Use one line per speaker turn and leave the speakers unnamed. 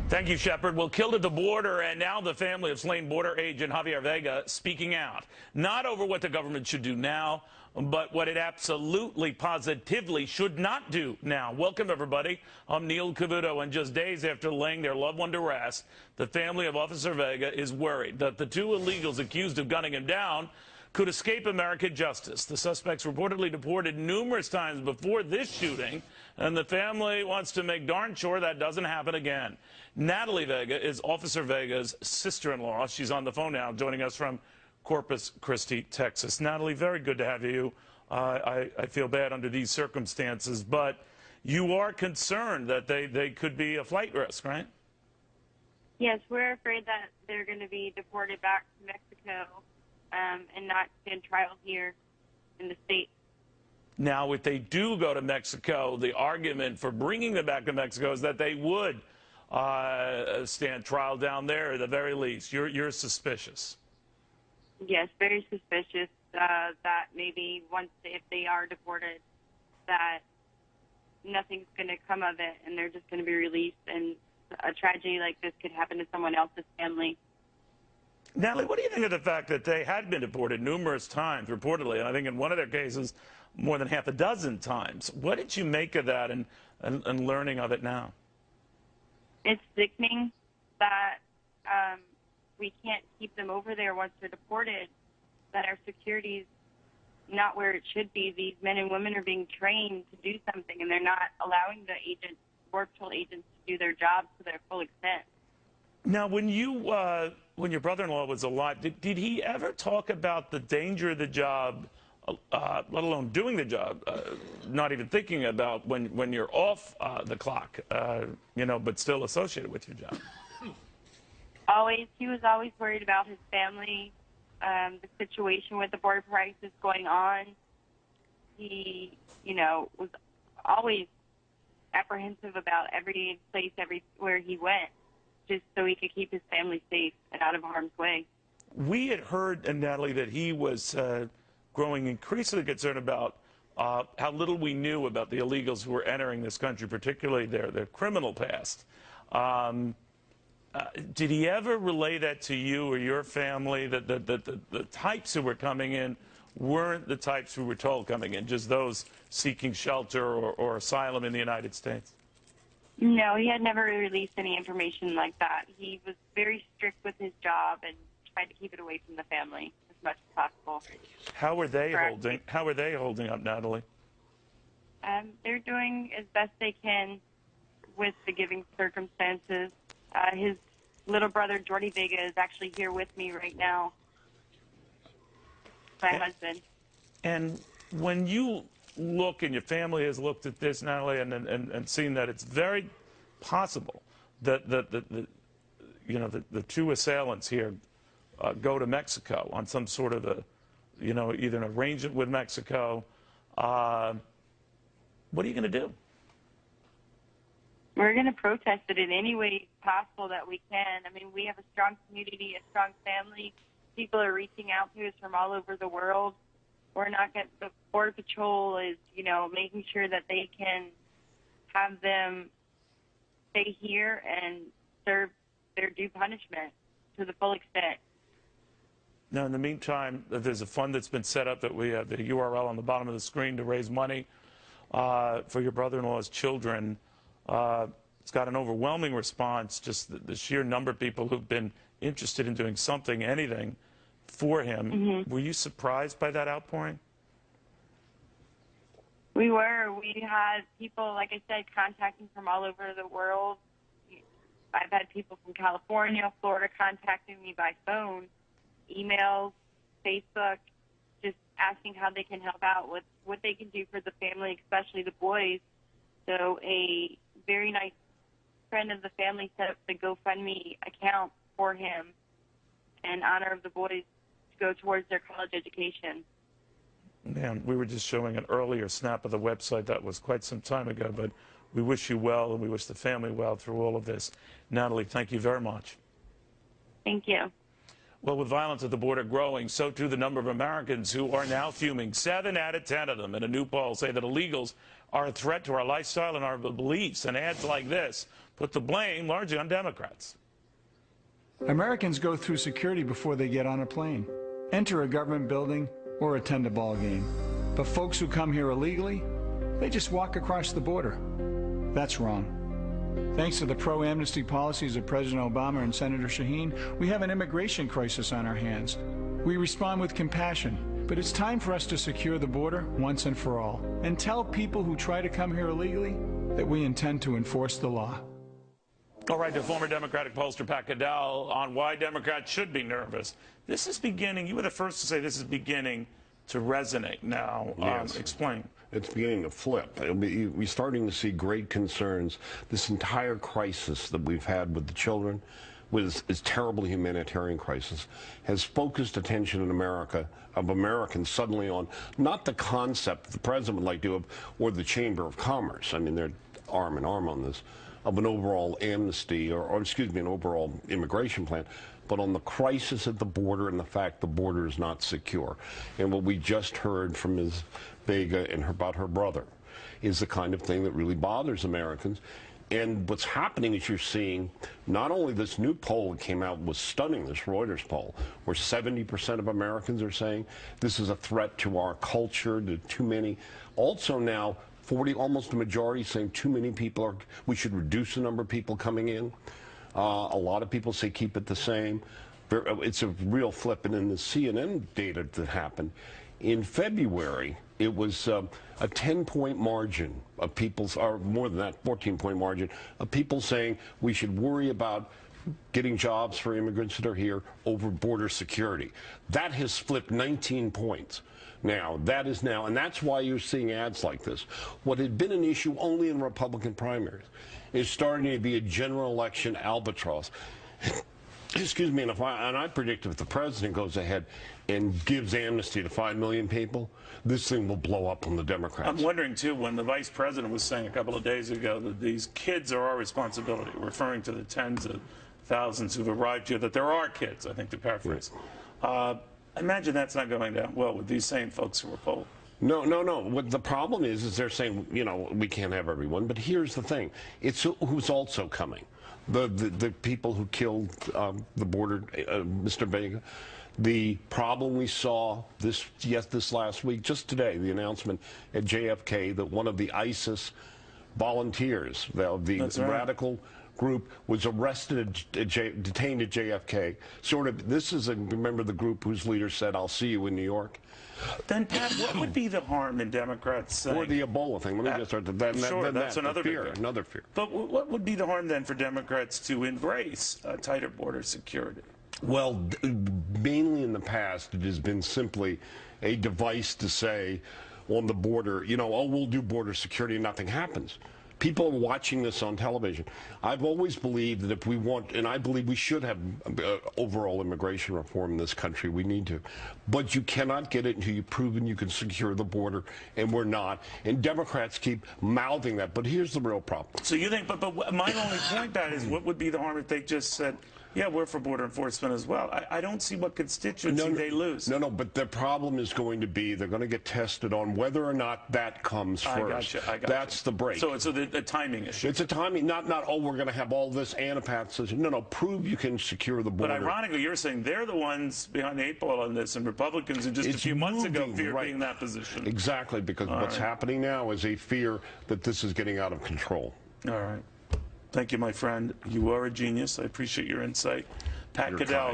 Thank you, Shepard. Well, killed at the border, and now the family of slain border agent Javier Vega speaking out, not over what the government should do now, but what it absolutely, positively should not do now. Welcome, everybody. I'm Neil Cavuto, and just days after laying their loved one to rest, the family of Officer Vega is worried that the two illegals accused of gunning him down could escape American justice. The suspects reportedly deported numerous times before this shooting, and the family wants to make darn sure that doesn't happen again. Natalie Vega is Officer Vega's sister-in-law. She's on the phone now, joining us from Corpus Christi, Texas. Natalie, very good to have you. I feel bad under these circumstances, but you are concerned that they could be a flight risk, right?
Yes, we're afraid that they're going to be deported back to Mexico and not stand trial here in the States.
Now, if they do go to Mexico, the argument for bringing them back to Mexico is that they would stand trial down there at the very least. You're suspicious.
Yes, very suspicious that maybe if they are deported, that nothing's going to come of it and they're just going to be released, and a tragedy like this could happen to someone else's family.
Natalie, what do you think of the fact that they had been deported numerous times, reportedly, and I think in one of their cases more than half a dozen times? What did you make of that and learning of it now?
It's sickening that we can't keep them over there once they're deported, that our security's not where it should be. These men and women are being trained to do something, and they're not allowing the Border Patrol agents to do their jobs to their full extent.
Now, when your brother-in-law was alive, did he ever talk about the danger of the job, let alone doing the job, not even thinking about when you're off the clock, but still associated with your job?
Always. He was always worried about his family, the situation with the border crisis going on. He, was always apprehensive about every place, everywhere he went, just so he could keep his family safe and out of harm's way.
We had heard, Natalie, that he was growing increasingly concerned about how little we knew about the illegals who were entering this country, particularly their criminal past. Did he ever relay that to you or your family, that the types who were coming in weren't the types who were told coming in, just those seeking shelter or asylum in the United States?
No, he had never released any information like that. He was very strict with his job and tried to keep it away from the family as much as possible.
How are they holding up, Natalie?
They're doing as best they can with the given circumstances. His little brother, Jordy Vega, is actually here with me right now. My husband. And
when you look, and your family has looked at this, Natalie, and seen that it's very possible that the two assailants here go to Mexico on some sort of either an arrangement with Mexico. What are you going to do?
We're going to protest it in any way possible that we can. I mean, we have a strong community, a strong family. People are reaching out to us from all over the world. We're not going. The Border Patrol is, making sure that they can have them stay here and serve their due punishment to the full extent.
Now, in the meantime, there's a fund that's been set up that we have the URL on the bottom of the screen to raise money for your brother-in-law's children. It's got an overwhelming response, just the sheer number of people who've been interested in doing something, anything, for him. Mm-hmm. Were you surprised by that outpouring?
We were. We had people, like I said, contacting from all over the world. I've had people from California, Florida contacting me by phone, emails, Facebook, just asking how they can help out, what they can do for the family, especially the boys. So a very nice friend of the family set up the GoFundMe account for him in honor of the boys to go towards their college education.
Man, we were just showing an earlier snap of the website. That was quite some time ago, but we wish you well, and we wish the family well through all of this. Natalie, thank you very much.
Thank you.
Well, with violence at the border growing, so too the number of Americans who are now fuming. 7 out of 10 of them in a new poll say that illegals are a threat to our lifestyle and our beliefs. And ads like this put the blame largely on Democrats.
Americans go through security before they get on a plane, enter a government building, or attend a ball game. But folks who come here illegally, they just walk across the border. That's wrong. Thanks to the pro-amnesty policies of President Obama and Senator Shaheen, we have an immigration crisis on our hands. We respond with compassion, but it's time for us to secure the border once and for all, and tell people who try to come here illegally that we intend to enforce the law.
All right, to former Democratic pollster Pat Goodell on why Democrats should be nervous. This is beginning, you were the first to say this is beginning to resonate now.
Yes.
Explain.
It's beginning to flip. We're starting to see great concerns. This entire crisis that we've had with the children, with this terrible humanitarian crisis, has focused attention in America, of Americans suddenly on not the concept the president would like to do, or the Chamber of Commerce. I mean, they're arm in arm on this, of an overall amnesty, or excuse me, an overall immigration plan, but on the crisis at the border and the fact the border is not secure. And what we just heard from Ms. Vega and about her brother is the kind of thing that really bothers Americans. And what's happening is you're seeing not only this new poll that came out was stunning, this Reuters poll, where 70% of Americans are saying this is a threat to our culture, to too many. Also now, almost a majority saying too many people we should reduce the number of people coming in. A lot of people say keep it the same. It's a real flip. And in the CNN data that happened, in February, it was a 10-point margin of people, or more than that, 14-point margin of people saying we should worry about getting jobs for immigrants that are here over border security. That has flipped 19 points. Now, that is now, and that's why you're seeing ads like this. What had been an issue only in Republican primaries is starting to be a general election albatross. Excuse me, and I predict if the president goes ahead and gives amnesty to 5 million people, this thing will blow up on the Democrats.
I'm wondering, too, when the vice president was saying a couple of days ago that these kids are our responsibility, referring to the tens of thousands who've arrived here, that there are kids, I think, to paraphrase. Right. I imagine that's not going down well with these same folks who were polled.
No. What the problem is they're saying, you know, we can't have everyone. But here's the thing. It's who's also coming. The people who killed the border, Mr. Vega. The problem we saw this last week, just today, the announcement at JFK that one of the ISIS volunteers, the radical group, was arrested, detained at JFK. This is remember the group whose leader said, "I'll see you in New York."
Then, Pat, what would be the harm in Democrats saying?
Or the Ebola thing. Let me just start that.
Sure, that's another
fear. Another fear.
But what would be the harm then for Democrats to embrace tighter border security?
Well, mainly in the past, it has been simply a device to say on the border, you know, oh, we'll do border security and nothing happens. People are watching this on television. I've always believed that if we want, and I believe we should have overall immigration reform in this country, we need to. But you cannot get it until you've proven you can secure the border, and we're not. And Democrats keep mouthing that. But here's the real problem.
So you think, but my only point, Pat, is what would be the harm if they just said, yeah, we're for border enforcement as well. I don't see what constituency they lose.
No, but the problem is going to be they're going to get tested on whether or not that comes first.
I got
That's the break.
So it's a timing issue.
It's a timing, not oh, we're going to have all this and a Pat says, no, prove you can secure the border.
But ironically, you're saying they're the ones behind the 8 ball on this, and Republicans who just a few months ago feared being in that position.
Exactly, because what's happening now is a fear that this is getting out of control.
All right. Thank you, my friend. You are a genius. I appreciate your insight. Pat Goodell.